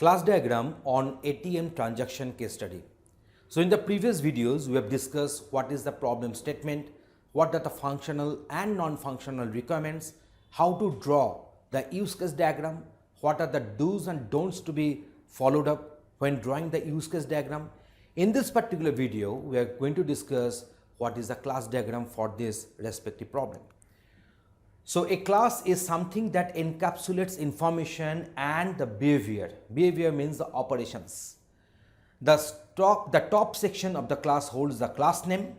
Class diagram on ATM transaction case study. So in the previous videos, we have discussed what is the problem statement, what are the functional and non-functional requirements, how to draw the use case diagram, what are the do's and don'ts to be followed up when drawing the use case diagram. In this particular video, we are going to discuss what is the class diagram for this respective problem. So a class is something that encapsulates information and the behavior. Behavior means the operations. The top section of the class holds the class name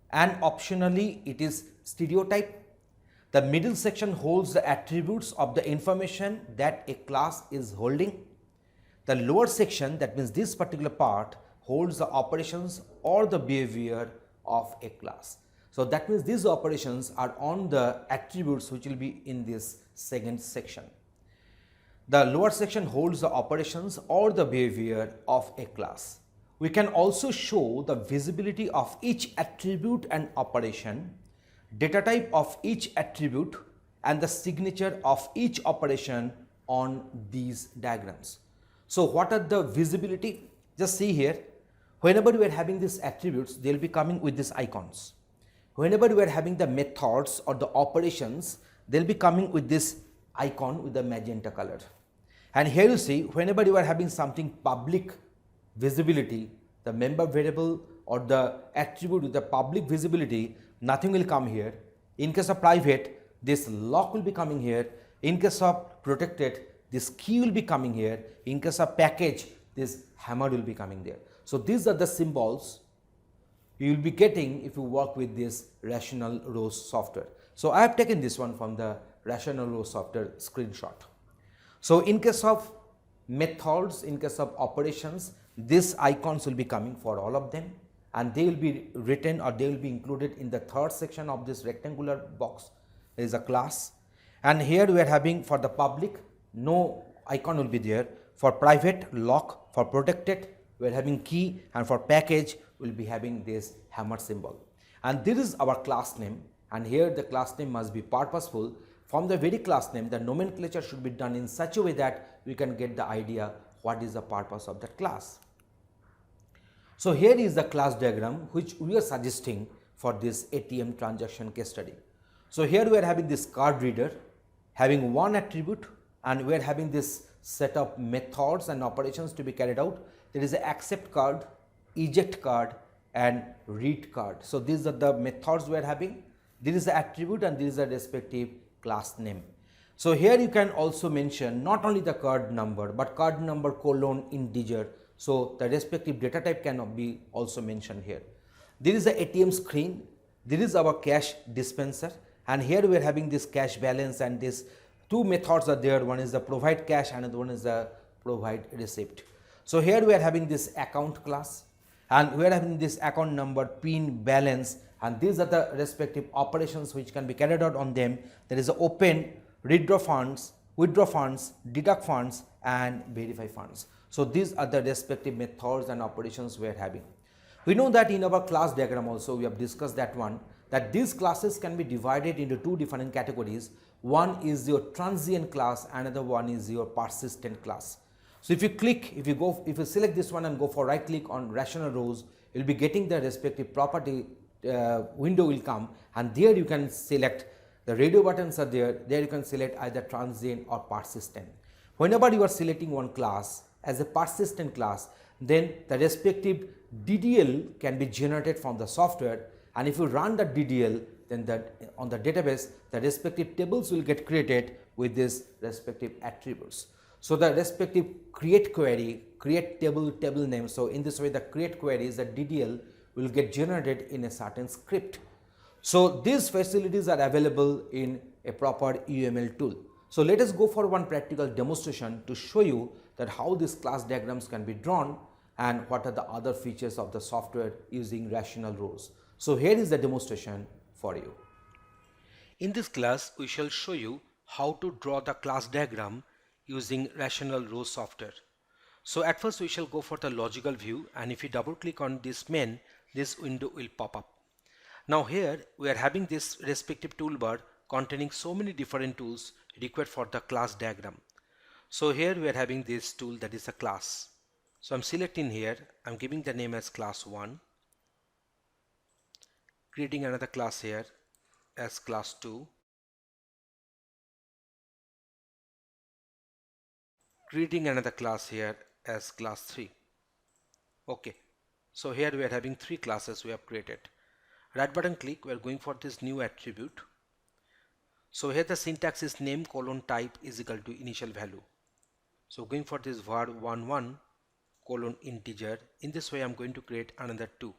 and optionally it is stereotype. The middle section holds the attributes of the information that a class is holding. The lower section, that means this particular part, holds the operations or the behavior of a class. So that means these operations are on the attributes which will be in this second section. The lower section holds the operations or the behavior of a class. We can also show the visibility of each attribute and operation, data type of each attribute and the signature of each operation on these diagrams. So what are the visibility? Just see here, whenever we are having these attributes, they will be coming with these icons. Whenever we are having the methods or the operations, they will be coming with this icon with the magenta color. And here you see, whenever you are having something public visibility, the member variable or the attribute with the public visibility, nothing will come here. In case of private, this lock will be coming here. In case of protected, this key will be coming here. In case of package, this hammer will be coming there. So these are the symbols you will be getting if you work with this rational rows software. So I have taken this one from the rational rows software screenshot. So in case of methods, in case of operations, these icons will be coming for all of them and they will be written or they will be included in the third section of this rectangular box. There is a class, and here we are having for the public, no icon will be there. For private, lock. For protected, we are having key, and for package, we will be having this hammer symbol. And this is our class name, and here the class name must be purposeful. From the very class name, the nomenclature should be done in such a way that we can get the idea what is the purpose of that class. So here is the class diagram which we are suggesting for this ATM transaction case study. So here we are having this card reader having one attribute, and we are having this set of methods and operations to be carried out. There is an accept card, eject card and read card. So these are the methods we are having. This is the attribute and this is the respective class name. So here you can also mention not only the card number but card number colon integer. So the respective data type can be also mentioned here. This is the ATM screen. This is our cash dispenser, and here we are having this cash balance, and these two methods are there. One is the provide cash and another one is the provide receipt. So here we are having this account class, and we are having this account number, PIN, balance, and these are the respective operations which can be carried out on them. There is a open, withdraw funds, deduct funds and verify funds. So these are the respective methods and operations we are having. We know that in our class diagram also we have discussed that one, that these classes can be divided into two different categories. One is your transient class, another one is your persistent class. So if you select this one and go for right click on rational rows, you will be getting the respective property window will come, and there you can select the radio buttons are there. There you can select either transient or persistent. Whenever you are selecting one class as a persistent class, then the respective DDL can be generated from the software, and if you run the DDL, then on the database the respective tables will get created with these respective attributes. So the respective create query, create table name. So in this way the create queries, the DDL will get generated in a certain script. So these facilities are available in a proper UML tool. So let us go for one practical demonstration to show you that how these class diagrams can be drawn and what are the other features of the software using rational rows. So here is the demonstration for you. In this class, we shall show you how to draw the class diagram using rational rows software. So at first we shall go for the logical view, and if you double click on this main, this window will pop up. Now here we are having this respective toolbar containing so many different tools required for the class diagram. So here we are having this tool that is a class. So I'm selecting here, I'm giving the name as class 1, creating another class here as class 2, creating another class here as class 3. Okay, so here we are having 3 classes we have created. Right button click, we are going for this new attribute. So here the syntax is name colon type is equal to initial value. So going for this var 11 colon integer. In this way I'm going to create another 2.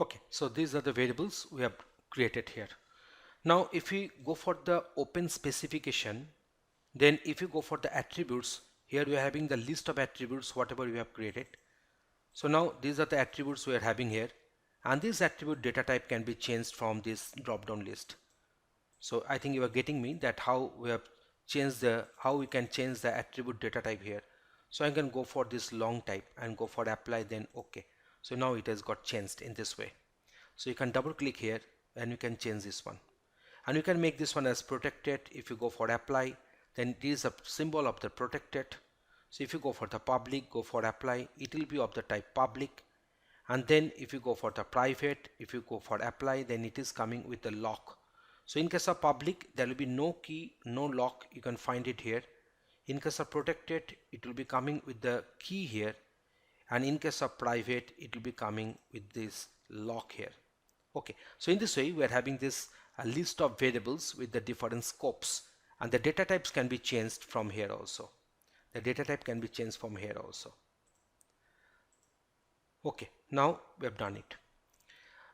Okay, so these are the variables we have created here. Now if we go for the open specification, then if you go for the attributes, here we are having the list of attributes whatever we have created. So now these are the attributes we are having here, and this attribute data type can be changed from this drop down list. So I think you are getting me that how we have changed how we can change the attribute data type here. So I can go for this long type and go for apply, then okay. So now it has got changed in this way. So you can double click here and you can change this one, and you can make this one as protected. If you go for apply, then it is a symbol of the protected. So if you go for the public, go for apply, it will be of the type public. And then if you go for the private, if you go for apply, then it is coming with the lock. So in case of public, there will be no key, no lock, you can find it here. In case of protected, it will be coming with the key here, and in case of private, it will be coming with this lock here. Okay, so in this way we are having this list of variables with the different scopes, and the data types can be changed from here also. The data type can be changed from here also. Okay, now we have done it.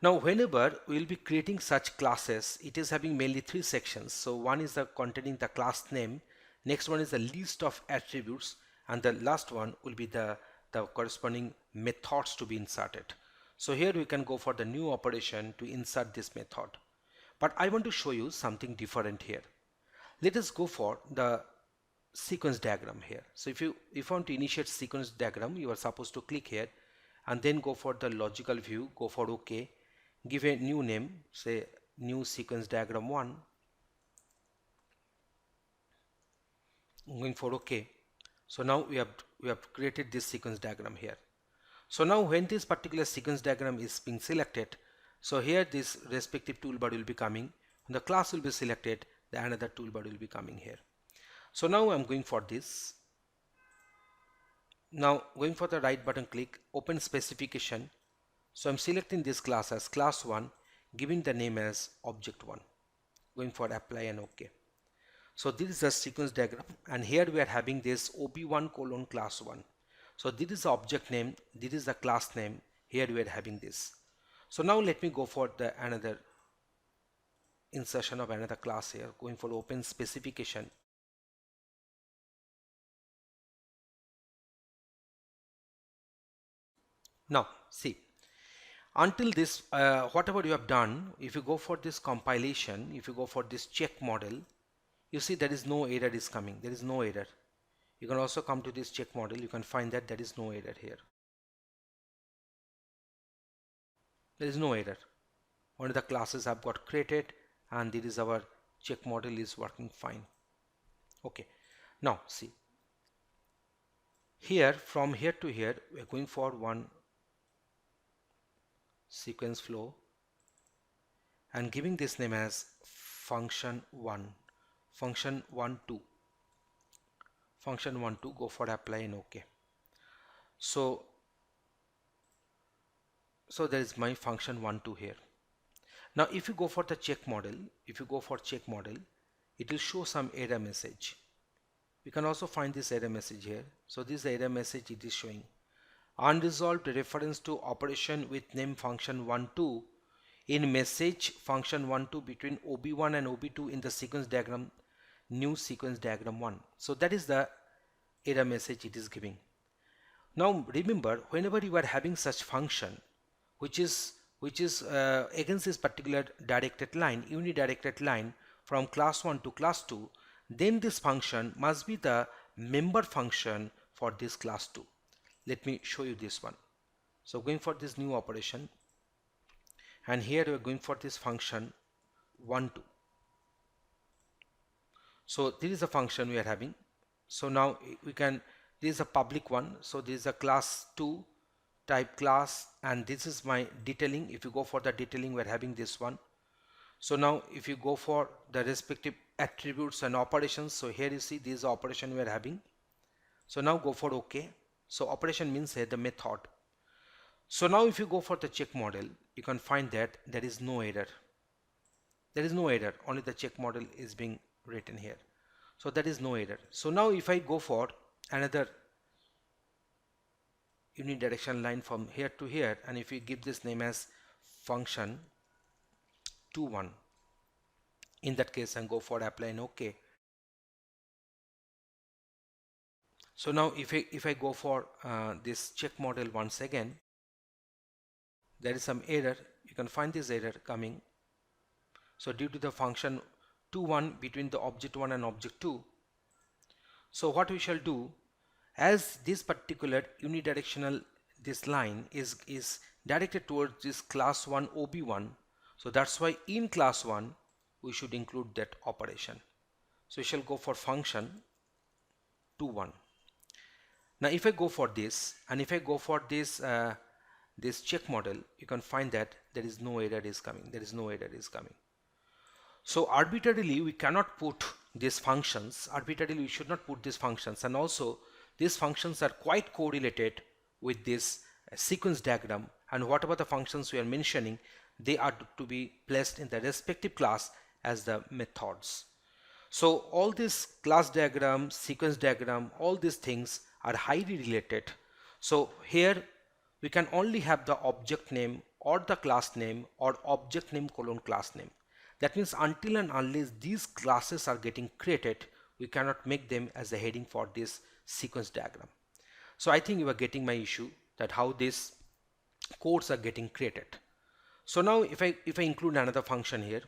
Now whenever we will be creating such classes, it is having mainly 3 sections. So one is the containing the class name, next one is the list of attributes, and the last one will be the corresponding methods to be inserted. So here we can go for the new operation to insert this method. But I want to show you something different here. Let us go for the sequence diagram here. So if you want to initiate sequence diagram, you are supposed to click here and then go for the logical view, go for OK, give a new name, say new sequence diagram 1. I'm going for OK. So now we have created this sequence diagram here. So now when this particular sequence diagram is being selected, so here this respective toolbar will be coming, when the class will be selected, the another toolbar will be coming here. So now I'm going for this. Now going for the right button click, open specification. So I'm selecting this class as class 1, giving the name as object 1, going for apply and OK. So this is a sequence diagram, and here we are having this ob1 colon class 1. So this is the object name, this is the class name, here we are having this. So now let me go for the another insertion of another class here, going for open specification. Now see, until this whatever you have done, if you go for this compilation, if you go for this check model, you see there is no error is coming, there is no error. You can also come to this check model, you can find that there is no error here. There is no error. One of the classes have got created, and this is our check model is working fine. Okay, now see, here from here to here we are going for one sequence flow and giving this name as function 1, function 1 2, function 1 2, go for apply and OK. So there is my function 1 2 here. Now if you go for the check model, it will show some error message. We can also find this error message here. So this error message it is showing unresolved reference to operation with name function 12 in message function 12 between OB1 and OB2 in the sequence diagram, new sequence diagram 1. So that is the error message it is giving. Now remember, whenever you are having such function which is against this particular directed line, unidirected line from class 1 to class 2, then this function must be the member function for this class 2. Let me show you this one. So going for this new operation, and here we are going for this function 1 2. So this is a function we are having. So now we can, this is a public one, so this is a class 2 type class, and this is my detailing. If you go for the detailing, we're having this one. So now if you go for the respective attributes and operations, so here you see this is the operation we are having. So now go for OK. So operation means here the method. So now if you go for the check model, you can find that there is no error. There is no error, only the check model is being written here. So there is no error. So now if I go for another unidirectional line from here to here, and if we give this name as function 21, in that case, and go for apply and OK. So now if I go for this check model once again, there is some error. You can find this error coming. So due to the function 21 between the object 1 and object 2. So what we shall do, as this particular unidirectional, this line is directed towards this class 1 OB1, so that's why in class 1 we should include that operation. So we shall go for function 21. Now if I go for this, and if I go for this this check model, you can find that there is no error is coming. There is no error is coming. So arbitrarily we cannot put these functions. Arbitrarily we should not put these functions, and also these functions are quite correlated with this sequence diagram, and whatever the functions we are mentioning, they are to be placed in the respective class as the methods. So all this class diagram, sequence diagram, all these things are highly related. So here we can only have the object name or the class name or object name colon class name. That means until and unless these classes are getting created, we cannot make them as a heading for this sequence diagram. So I think you are getting my issue, that how these codes are getting created. So now if I include another function here,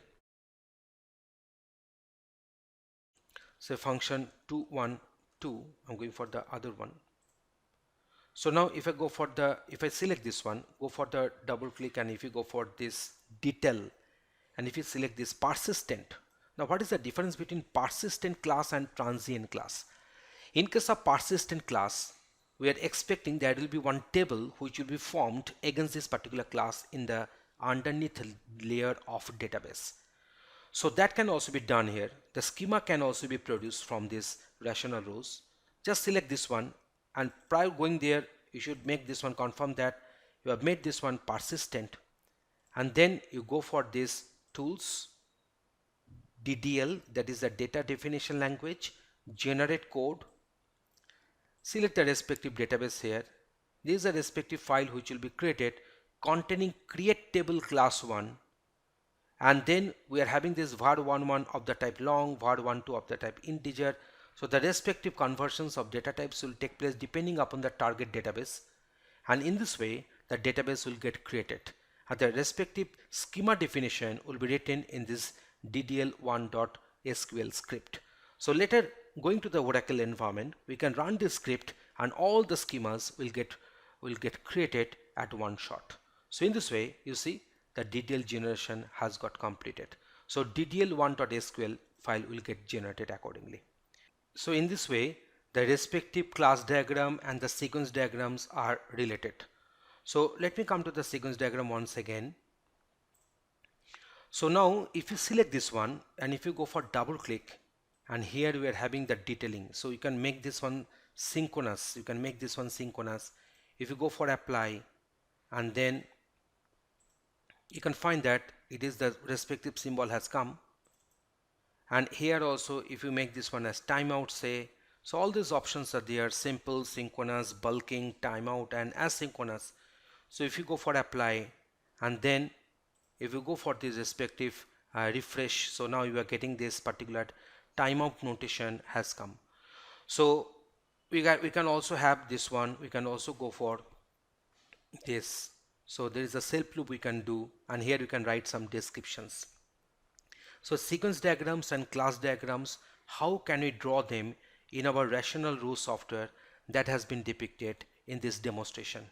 say function 212, I'm going for the other one. So now if I go for the, if I select this one, go for the double click, and if you go for this detail, and if you select this persistent. Now what is the difference between persistent class and transient class? In case of persistent class, we are expecting there will be one table which will be formed against this particular class in the underneath layer of database. So that can also be done here. The schema can also be produced from this rational rows. Just select this one, and prior going there, you should make this one, confirm that you have made this one persistent, and then you go for this tools, DDL, that is the data definition language, generate code, select the respective database here. This is a respective file which will be created containing create table class 1, and then we are having this var11 of the type long, var12 of the type integer. So the respective conversions of data types will take place depending upon the target database, and in this way the database will get created, and the respective schema definition will be written in this ddl1.sql script. So later, going to the Oracle environment, we can run this script and all the schemas will get created at one shot. So in this way, you see the DDL generation has got completed. So ddl1.sql file will get generated accordingly. So in this way, the respective class diagram and the sequence diagrams are related. So let me come to the sequence diagram once again. So now if you select this one, and if you go for double click, and here we are having the detailing, so you can make this one synchronous. You can make this one synchronous. If you go for apply, and then you can find that it is the respective symbol has come. And here also, if you make this one as timeout, say, so all these options are there: simple, synchronous, bulking, timeout, and asynchronous. So if you go for apply, and then if you go for this respective refresh, so now you are getting this particular timeout notation has come. So we can also have this one. We can also go for this. So there is a self loop we can do, and here you can write some descriptions. So sequence diagrams and class diagrams, how can we draw them in our rational rule software that has been depicted in this demonstration?